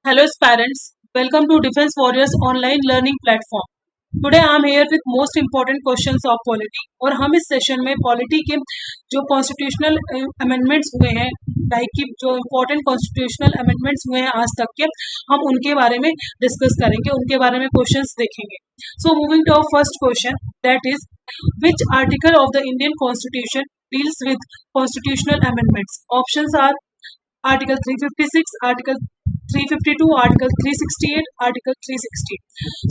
Hello parents, welcome to Defense Warriors online learning platform. Today I am here with most important questions of polity और हम इस session में polity के जो constitutional amendments हुए हैं लाइक कि जो इम्पोर्टेंट कॉन्स्टिट्यूशनल अमेंडमेंट्स हुए हैं आज तक के हम उनके बारे में डिस्कस करेंगे, उनके बारे में क्वेश्चंस देखेंगे. So moving to our first question, that is which article of the Indian Constitution deals with constitutional amendments? Options are Article 356, Article 352, Article 368, Article 360.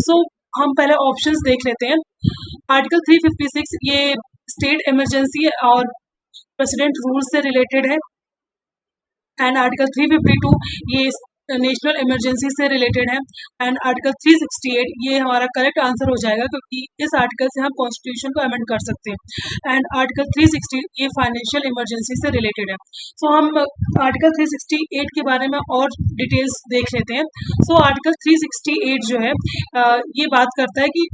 So हम पहले ऑप्शंस देख लेते हैं. आर्टिकल 356 ये स्टेट इमरजेंसी और प्रेसिडेंट रूल से related है. And article 352 ये नेशनल इमरजेंसी से रिलेटेड है. एंड आर्टिकल 368 ये हमारा करेक्ट आंसर हो जाएगा क्योंकि इस आर्टिकल से हम कॉन्स्टिट्यूशन को अमेंड कर सकते हैं. एंड आर्टिकल 360 ये फाइनेंशियल इमरजेंसी से रिलेटेड है. सो हम आर्टिकल 368 के बारे में और डिटेल्स देख लेते हैं. सो आर्टिकल 368 जो है ये बात करता है कि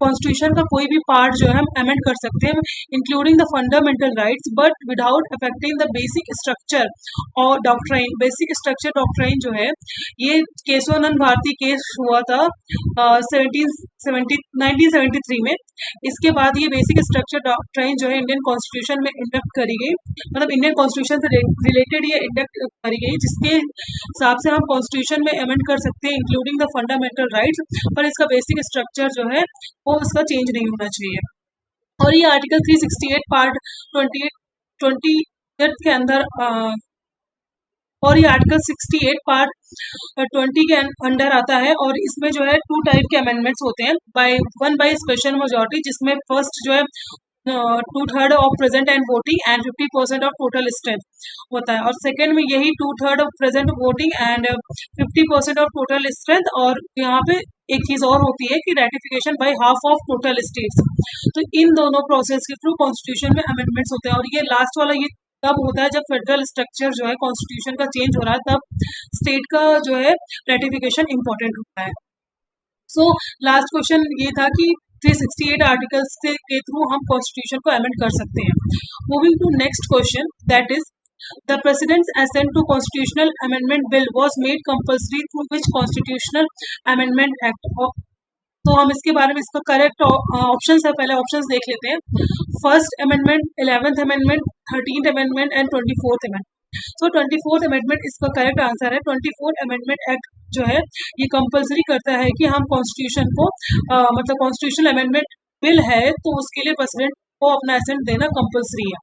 कॉन्स्टिट्यूशन का कोई भी पार्ट जो है हम अमेंड कर सकते हैं including the fundamental rights but without affecting the basic structure और डॉक्ट्राइन. बेसिक स्ट्रक्चर डॉक्ट्राइन जो है ये केशवानंद भारती केस हुआ था 1973 में. इसके बाद ये बेसिक स्ट्रक्चर डॉक्ट्राइन जो है इंडियन कॉन्स्टिट्यूशन में इंडक्ट करी गई, मतलब इंडियन कॉन्स्टिट्यूशन से रिलेटेड ये इंडक्ट करी गई जिसके हिसाब से हम कॉन्स्टिट्यूशन में अमेंड कर सकते हैं इंक्लूडिंग द फंडामेंटल राइट्स, पर इसका बेसिक स्ट्रक्चर जो है वो उसका चेंज नहीं होना चाहिए. और ये आर्टिकल 368 पार्ट 20 के अंदर और ये आर्टिकल 68 पार्ट 20 के अंडर आता है. और इसमें जो है टू टाइप के अमेंडमेंट्स होते हैं. बाय स्पेशल मेजॉरिटी जिसमें फर्स्ट जो है 2/3 of present and voting and 50% of total strength होता है. और सेकंड में यही 2/3 of present voting and 50% of total strength. और यहाँ पे एक चीज और होती है कि ratification by half of total states. तो इन दोनों प्रोसेस के थ्रू कॉन्स्टिट्यूशन में अमेंडमेंट्स होते हैं. और ये लास्ट वाला ये तब होता है जब फेडरल स्ट्रक्चर जो है कॉन्स्टिट्यूशन का चेंज हो रहा है, तब स्टेट का जो है रेटिफिकेशन इम्पोर्टेंट होता है. सो लास्ट क्वेश्चन ये था कि 368 आर्टिकल्स के थ्रू हम कॉन्स्टिट्यूशन को अमेंड कर सकते हैं. Moving to next question, that is the president's assent to constitutional amendment bill was made compulsory through which constitutional amendment act. तो हम इसके बारे में इसका करेक्ट ऑप्शन है, पहले ऑप्शन देख लेते हैं. First amendment, 11th amendment, 13th amendment and 24th amendment. So 24th amendment इसका करेक्ट आंसर है. 24th अमेंडमेंट एक्ट जो है ये कंपलसरी करता है कि हम कॉन्स्टिट्यूशन को मतलब कॉन्स्टिट्यूशनल अमेंडमेंट बिल है तो उसके लिए प्रेसिडेंट को अपना एसेंट देना कंपलसरी है.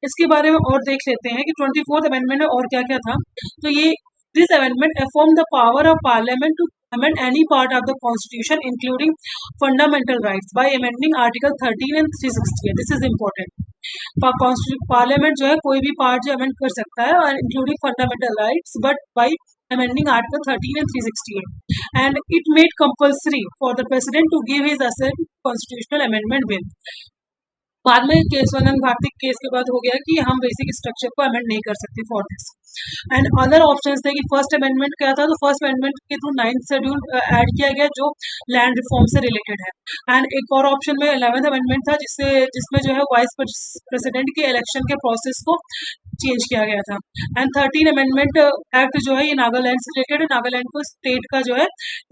इसके बारे में और देख लेते हैं कि 24th अमेंडमेंट में और क्या क्या था. तो ये this amendment affirm the power of parliament to amend any part of the constitution including fundamental rights by amending article 13 and 360. this is important. Parliament जो है कोई भी पार्ट जो अमेंड कर सकता है और including fundamental rights but by amending article 13 and 368. and it made compulsory for the president to give his assent to constitutional amendment bill. बाद में केशवानंद भारती केस के बाद हो गया कि हम बेसिक स्ट्रक्चर को अमेंड नहीं कर सकते for this. And other options थे कि फर्स्ट अमेंडमेंट क्या था, तो फर्स्ट अमेंडमेंट के थ्रू 9th शेड्यूल ऐड किया गया जो लैंड रिफॉर्म से रिलेटेड है. एंड एक और ऑप्शन में 11th अमेंडमेंट था जिसमें जो है वाइस प्रेसिडेंट के इलेक्शन के प्रोसेस को चेंज किया गया था. एंड 13 अमेंडमेंट एक्ट जो है ये नागालैंड से रिलेटेड है. नागालैंड को स्टेट का जो है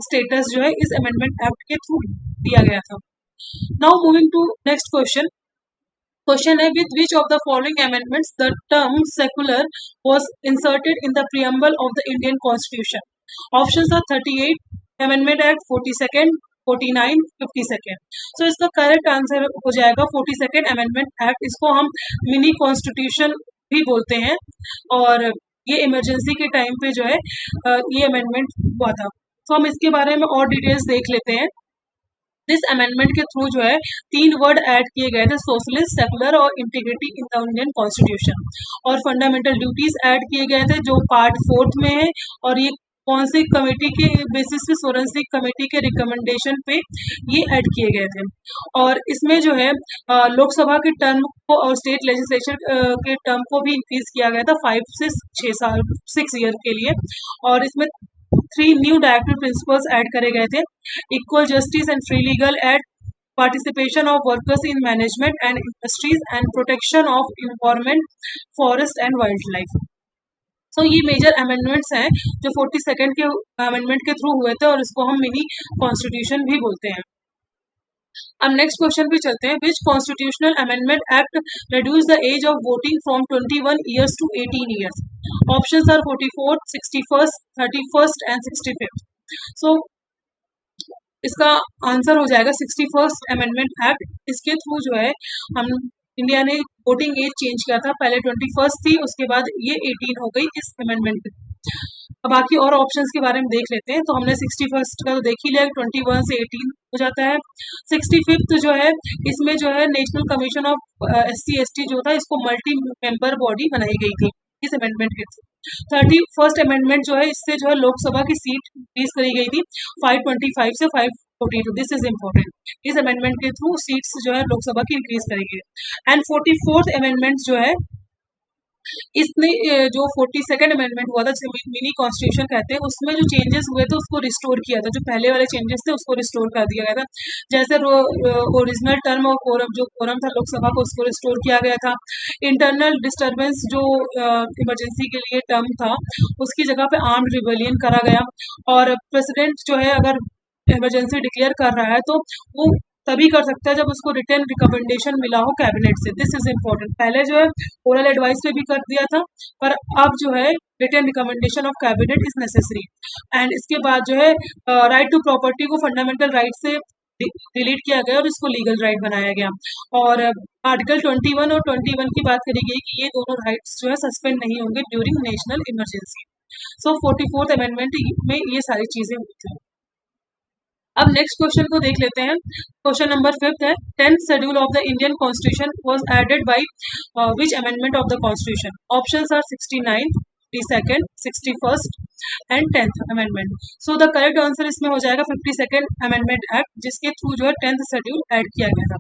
स्टेटस जो है इस अमेंडमेंट एक्ट के थ्रू दिया गया था. Now moving to next question. Question है, with which of the following amendments the term secular was inserted in the preamble of the Indian Constitution? Options are 38 Amendment Act, 42nd, 49, 52nd. So इसका correct answer हो जाएगा 42nd Amendment Act. इसको हम mini constitution भी बोलते हैं और ये इमरजेंसी के टाइम पे जो है ये अमेंडमेंट हुआ था. तो हम इसके बारे में और डिटेल्स देख लेते हैं. दिस अमेंडमेंट के थ्रू जो है 3 वर्ड ऐड किए गए थे, सोशलिस्ट, सेकुलर और integrity in the Indian constitution. और फंडामेंटल ड्यूटीज ऐड किए गए थे जो पार्ट 4th में है. और ये कौन सी कमेटी के बेसिस पे, सोरेंसिक कमेटी के रिकमेंडेशन पे ये ऐड किए गए थे. और इसमें जो है लोकसभा के टर्म को और स्टेट लेजिस्लेचर के टर्म को भी इंक्रीज किया गया था 5 से 6 साल 6 ईयर के लिए. और इसमें 3 न्यू डायरेक्टिव प्रिंसिपल्स ऐड करे गए थे. Equal justice and free legal aid, participation of workers in management and industries and protection of environment, forest and wildlife. So ये मेजर अमेंडमेंट्स हैं जो 42nd के अमेंडमेंट के थ्रू हुए थे और इसको हम मिनी कॉन्स्टिट्यूशन भी बोलते हैं। अब नेक्स्ट क्वेश्चन पे चलते हैं। Which constitutional amendment act reduce the age of voting from 21 years to 18 years? Options are 44, 61st, 31st and 65th। So इसका आंसर हो जाएगा 61st अमेंडमेंट एक्ट। इसके थ्रू जो है हम इंडिया ने वोटिंग एज चेंज किया था, पहले 21st थी, उसके बाद ये 18 हो गई इस अमेंडमेंट में। अब बाकी और ऑप्शंस के बारे में देख लेते हैं। तो हमने 61st का तो देख ही लिया, 21 से 18 हो जाता है। 65th जो है, इसमें जो है नेशनल कमीशन ऑफ SC/ST जो था, इसको मल्टी मेंबर बॉडी बनाई गई थी इस अमेंडमेंट के थ्रू। 31st अमेंडमेंट जो है, इससे जो है लोकसभा की सीट इंक्रीज करी गई थी 525 से 542। This is important. इस अमेंडमेंट के थ्रू सीट्स जो है लोकसभा की इंक्रीज करी गई। एंड 44th अमेंडमेंट जो है, इसने जो 42nd अमेंडमेंट हुआ था जिसे मिनी कॉन्स्टिट्यूशन कहते हैं, उसमें जो चेंजेस हुए थे उसको रिस्टोर किया था। जो पहले वाले चेंजेस थे उसको रिस्टोर कर दिया गया था। जैसे ओरिजिनल टर्म और कोरम, जो कोरम था लोकसभा को, उसको रिस्टोर किया गया था। इंटरनल डिस्टर्बेंस जो इमरजेंसी के लिए टर्म था, उसकी जगह पे आर्म्ड रिबेलियन करा गया। और प्रेसिडेंट जो है अगर इमरजेंसी डिक्लेयर कर रहा है तो वो तभी कर सकता है जब उसको रिटर्न रिकमेंडेशन मिला हो कैबिनेट से। This is important. पहले जो है ओरल एडवाइस पे भी कर दिया था, पर अब जो है return recommendation of cabinet is necessary. And इसके बाद जो है राइट टू प्रॉपर्टी को फंडामेंटल राइट से डिलीट किया गया और इसको लीगल राइट बनाया गया। और आर्टिकल 21 और 21 की बात करी गई कि ये दोनों राइट्स जो है सस्पेंड नहीं होंगे ड्यूरिंग नेशनल इमरजेंसी। सो 44th अमेंडमेंट में ये सारी चीजें हुई थी। अब नेक्स्ट क्वेश्चन को देख लेते हैं। क्वेश्चन नंबर 5th है, 10th schedule of the Indian constitution was added by which amendment of the constitution? Options are 69th, 52nd, 61st and 10th amendment. So the correct answer इसमें हो जाएगा 52nd amendment act, जिसके through जो है 10th schedule add किया गया था।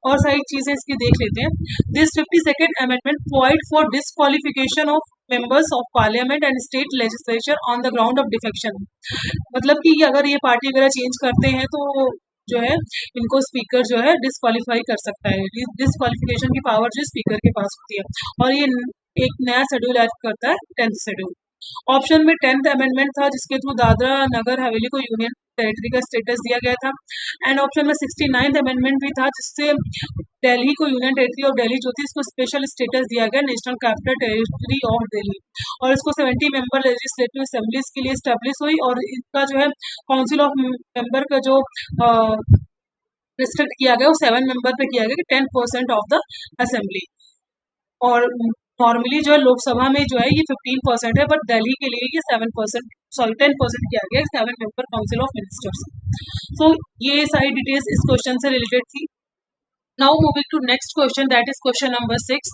और सारी चीजें इसकी देख लेते हैं। This 52nd amendment provide for disqualification of members of parliament and state legislature on the ground of defection. मतलब कि अगर ये पार्टी वगैरह चेंज करते हैं तो जो है इनको स्पीकर जो है डिस्क्वालीफाई कर सकता है। डिस्क्वालिफिकेशन की पावर जो स्पीकर के पास होती है। और ये एक नया शेड्यूल ऐड करता है, 10th शेड्यूल। ऑप्शन में 10th अमेंडमेंट था जिसके थ्रू दादरा नगर हवेली को यूनियन टेरिटरी का स्टेटस दिया गया था। एंड ऑप्शन में 69th अमेंडमेंट भी था जिससे दिल्ली को यूनियन टेरिटरी ऑफ दिल्ली जो थी इसको स्पेशल स्टेटस दिया गया, national capital territory of Delhi. और इसको 70 मेंबर लेजिस्लेटिव असेंबलीज के लिए स्टेब्लिश हुई। और इसका जो है काउंसिल ऑफ मेंबर का जो रिस्ट्रिक्ट किया गया वो 7 मेंबर पे किया गया कि 10% ऑफ द असेंबली। और नॉर्मली जो है लोकसभा में जो है ये 15% है, बट दिल्ली के लिए ये 7%, सॉरी 10% किया गया, 7 member council of ministers. So ये सारी डिटेल्स इस क्वेश्चन से रिलेटेड थी। Now moving to next question, that is question number 6।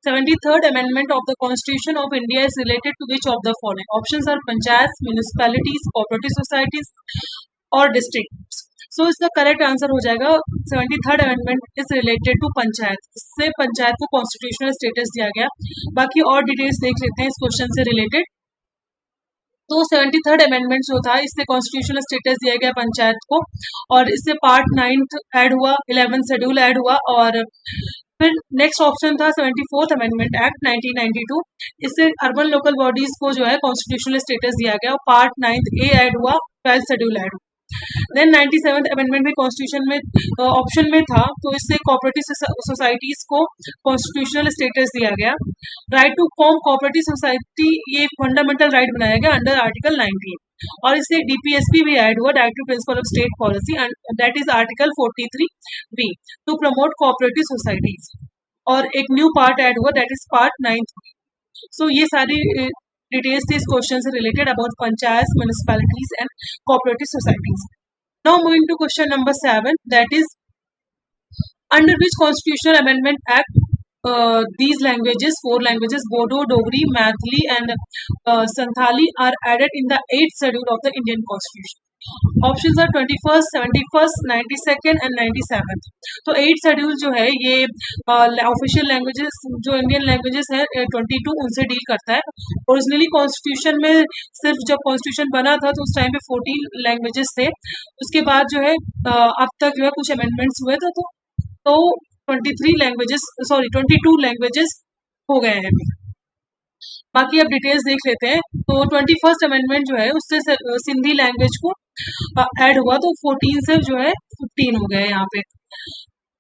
73rd amendment of the Constitution of India is related to which of the following? Options are panchayats, municipalities, cooperative societies or districts. So इसका correct answer हो जाएगा 73rd amendment is related to panchayat. इससे पंचायत को constitutional status दिया गया। बाकी और details देख लेते हैं इस क्वेश्चन से रिलेटेड। तो 73rd अमेंडमेंट जो था इससे कॉन्स्टिट्यूशनल स्टेटस दिया गया पंचायत को। और इससे पार्ट 9th ऐड हुआ, 11th शेड्यूल ऐड हुआ। और फिर नेक्स्ट ऑप्शन था 74th अमेंडमेंट एक्ट 1992। इससे अर्बन लोकल बॉडीज को जो है कॉन्स्टिट्यूशनल स्टेटस दिया गया और पार्ट 9th ए ऐड हुआ, 12th शेड्यूल ऐड हुआ। देन 97th अमेंडमेंट भी कॉन्स्टिट्यूशन में ऑप्शन में था, तो इससे कोऑपरेटिव सोसाइटीज को कॉन्स्टिट्यूशनल स्टेटस दिया गया। Right to form cooperative society ये फंडामेंटल राइट बनाया गया अंडर आर्टिकल 19। और इससे DPSP भी ऐड हुआ, directive principle of state policy, and that is article 43B to promote cooperative societies. और एक न्यू पार्ट ऐड हुआ, that is part 9th। So ये सारी डिटेल्स थी इस क्वेश्चन से related about panchayat, municipalities and cooperative societies. Now moving to question number 7, that is under which constitutional amendment act these languages, 4 languages, Bodo, Dogri, Maithili and Santhali are added in the 8th schedule of the Indian Constitution. Options are 21st, 71st, 92nd and 97th। तो 8th schedule जो है ये official languages जो Indian languages है 22 उनसे deal करता है। Originally constitution में सिर्फ जब कॉन्स्टिट्यूशन बना था तो उस टाइम पे 14 लैंग्वेजेस थे। उसके बाद जो है अब तक जो है कुछ अमेंडमेंट्स हुए थे तो 23 लैंग्वेजेस, सॉरी 22 लैंग्वेजेस हो गए हैं। बाकी अब डिटेल्स देख लेते हैं। तो 21st अमेंडमेंट जो है उससे सिंधी लैंग्वेज को ऐड हुआ, तो 14 से जो है 15 हो गए यहाँ पे।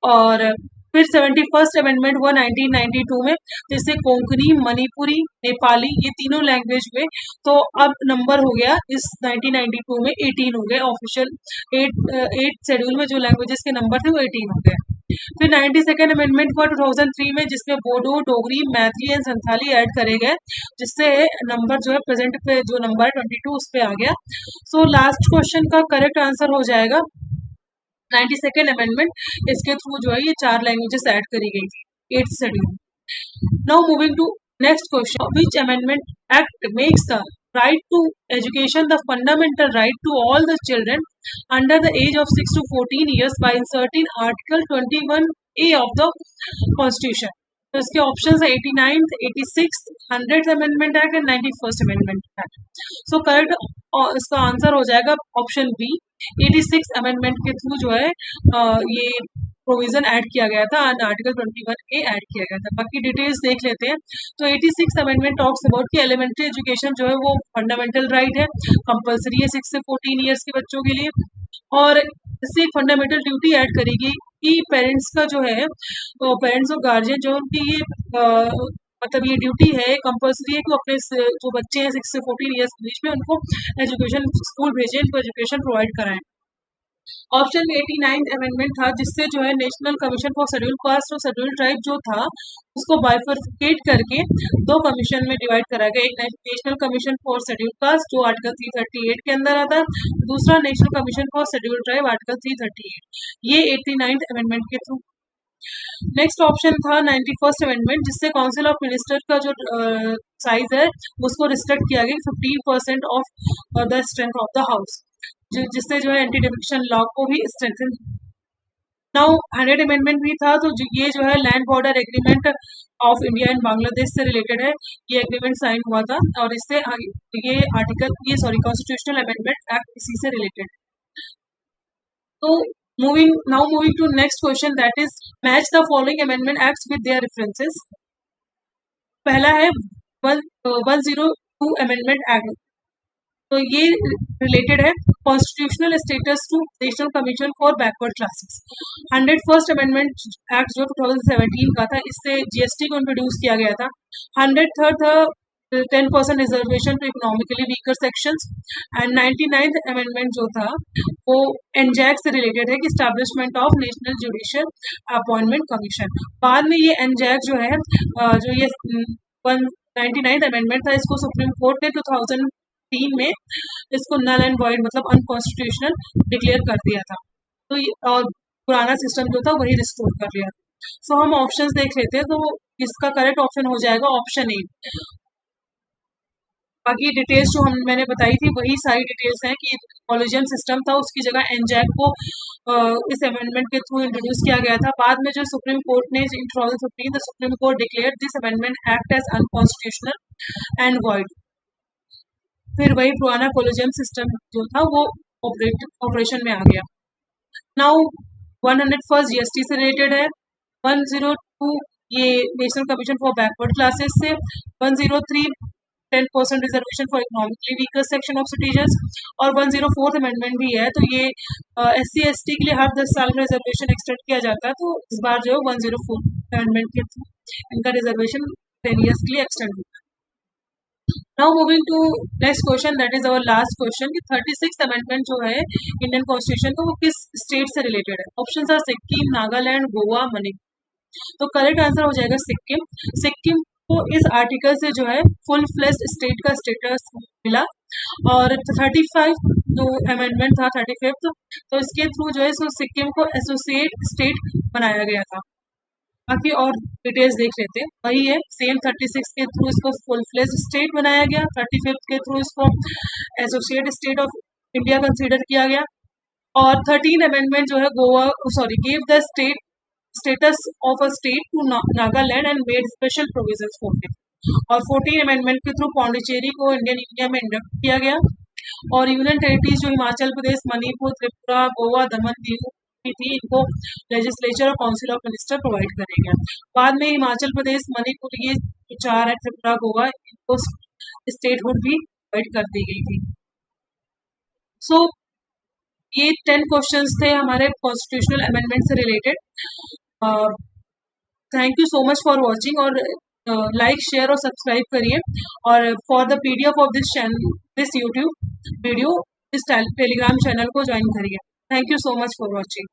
और फिर 71st अमेंडमेंट हुआ 1992 में, जिससे कोंकणी, मणिपुरी, नेपाली ये तीनों लैंग्वेज में, तो अब नंबर हो गया इस 1992 में 18 हो गए ऑफिशियल। 8 शेड्यूल में जो लैंग्वेजेस के नंबर थे वो 18 हो गए। फिर 92nd अमेंडमेंट हुआ 2003 में, जिसमें बोडो, डोगरी, मैथिली एंड संथाली ऐड करे गए, जिससे नंबर जो है प्रेजेंट पे जो नंबर है 22 उस पे आ गया। सो लास्ट क्वेश्चन का करेक्ट आंसर हो जाएगा 92nd अमेंडमेंट। इसके थ्रू जो है ये 4 लैंग्वेजेस ऐड करी गई थी 8th schedule. Now moving to next question, which amendment act makes the right to education the fundamental right to all the children under the age of 6 to 14 years by inserting article 21A of the constitution? तो इसके option है 89th, 86th, 100th amendment act and 91st amendment act. So correct इसका answer हो जाएगा option B. 86 amendment के through जो है ये प्रोविजन ऐड किया गया था एंड आर्टिकल 21A ऐड किया गया था। बाकी डिटेल्स देख लेते हैं। तो 86 अमेंडमेंट टॉक्स अबाउट कि एलिमेंट्री एजुकेशन जो है वो फंडामेंटल राइट है, कंपलसरी है 6 से 14 ईयर्स के बच्चों के लिए। और इससे एक फंडामेंटल ड्यूटी ऐड करेगी कि पेरेंट्स का जो है, तो पेरेंट्स और गार्जियन जो उनकी ये मतलब ये ड्यूटी है, कंपल्सरी है कि वो अपने जो बच्चे हैं 6 से 14 ईयर्स के बीच में उनको एजुकेशन स्कूल भेजें, उनको एजुकेशन प्रोवाइड कराएं। ऑप्शन में 89 अमेंडमेंट था, जिससे जो है national commission for schedule caste और शेड्यूल ट्राइब जो था उसको बाइफरकेट करके 2 कमीशन में डिवाइड करा गया। एक national commission for schedule caste जो आर्टिकल 338 के अंदर आता है, दूसरा national commission for schedule tribe article 338, ये 89 अमेंडमेंट के थ्रू। नेक्स्ट ऑप्शन था 91st अमेंडमेंट, जिससे काउंसिल ऑफ मिनिस्टर का जो साइज है उसको रिस्ट्रिक्ट किया गया 15% of the strength of the house, जिससे जो है एंटी डिफेक्शन लॉ को भी स्ट्रेंथन। नाउ 100 अमेंडमेंट भी था, तो ये जो है land border agreement of India and Bangladesh से रिलेटेड है। ये एग्रीमेंट साइन हुआ था और इससे ये आर्टिकल कॉन्स्टिट्यूशनल अमेंडमेंट एक्ट इसी से रिलेटेड। तो moving to next question, that is match the following amendment acts with their references. पहला है 102 अमेंडमेंट एक्ट, तो ये रिलेटेड है constitutional status to national commission for backward classes. 101st amendment act जो 2017 का था, इससे जीएसटी को इंट्रोड्यूस किया गया था। 103rd था 10% reservation to economically weaker sections and 99th amendment जो था वो एनजैक से रिलेटेड है कि establishment of national judicial appointment commission. बाद में ये एनजैक जो है जो ये 99th अमेंडमेंट था, इसको सुप्रीम कोर्ट ने 2003 में इसको नल एंड वॉइड मतलब अनकॉन्स्टिट्यूशनल डिक्लेयर कर दिया था। तो और पुराना सिस्टम जो था वही रिस्टोर कर लिया था। सो हम ऑप्शंस देख लेते हैं, तो इसका करेक्ट ऑप्शन हो जाएगा ऑप्शन ए। बाकी डिटेल्स जो मैंने बताई थी वही सारी डिटेल्स हैं कि कॉलेजियम सिस्टम था, उसकी जगह एनजैक को इस अमेंडमेंट के थ्रू इंट्रोड्यूस किया गया था। बाद में जो सुप्रीम कोर्ट ने in 2015 the supreme court declare this amendment act as unconstitutional and void. फिर वही पुराना कॉलेजियम सिस्टम जो था वो ऑपरेशन में आ गया। नाउ 101st जीएसटी से रिलेटेड है, 102 ये national commission for backward classes से, 103 10% reservation for economically weaker section of citizens, और 104th अमेंडमेंट भी है, तो ये SC/ST के लिए हर 10 साल में रिजर्वेशन एक्सटेंड किया जाता है। तो इस बार जो है 104 अमेंडमेंट के थ्रू इनका रिजर्वेशन 10 ईयर्स के लिए एक्सटेंड होता है। Now moving to next question, that is our last question कि 36th अमेंडमेंट जो है इंडियन कॉन्स्टिट्यूशन का वो किस स्टेट से रिलेटेड है। Option are Sikkim, Nagaland, Goa, Manipur. तो करेक्ट आंसर हो जाएगा सिक्किम। सिक्किम को इस आर्टिकल से जो है फुल फ्लेज्ड स्टेट का स्टेटस मिला, और 35 जो अमेंडमेंट था 35th, तो इसके थ्रू जो है इसको सिक्किम को एसोसिएट स्टेट बनाया गया था। बाकी और डिटेल्स देख लेते हैं, वही है सेम 36 के थ्रू इसको फुल फ्लेज्ड स्टेट बनाया गया, 35th के थ्रू इसको associate state of India consider किया गया, और 13 अमेंडमेंट जो है give the status of a state to Nagaland and made special provisions for it, और 14 अमेंडमेंट के थ्रू पौंडीचेरी को इंडियन इंडिया में इंडक्ट किया गया, और यूनियन टेरिटरीज जो हिमाचल प्रदेश, मणिपुर, त्रिपुरा, गोवा, दमन, दीव थी, इनको लेजिस्लेचर और काउंसिल ऑफ मिनिस्टर प्रोवाइड करेंगे। बाद में हिमाचल प्रदेश, मणिपुर ये जो 4 है त्रिपुरा, गोवा, इनको स्टेटहुड भी डिवाइड कर दी गई थी। सो ये 10 क्वेश्चंस थे हमारे कॉन्स्टिट्यूशनल अमेंडमेंट से related. Thank you so much for watching, और लाइक शेयर और सब्सक्राइब करिए, और for the PDF of this YouTube video इस टेलीग्राम चैनल को ज्वाइन करिए। Thank you so much for watching.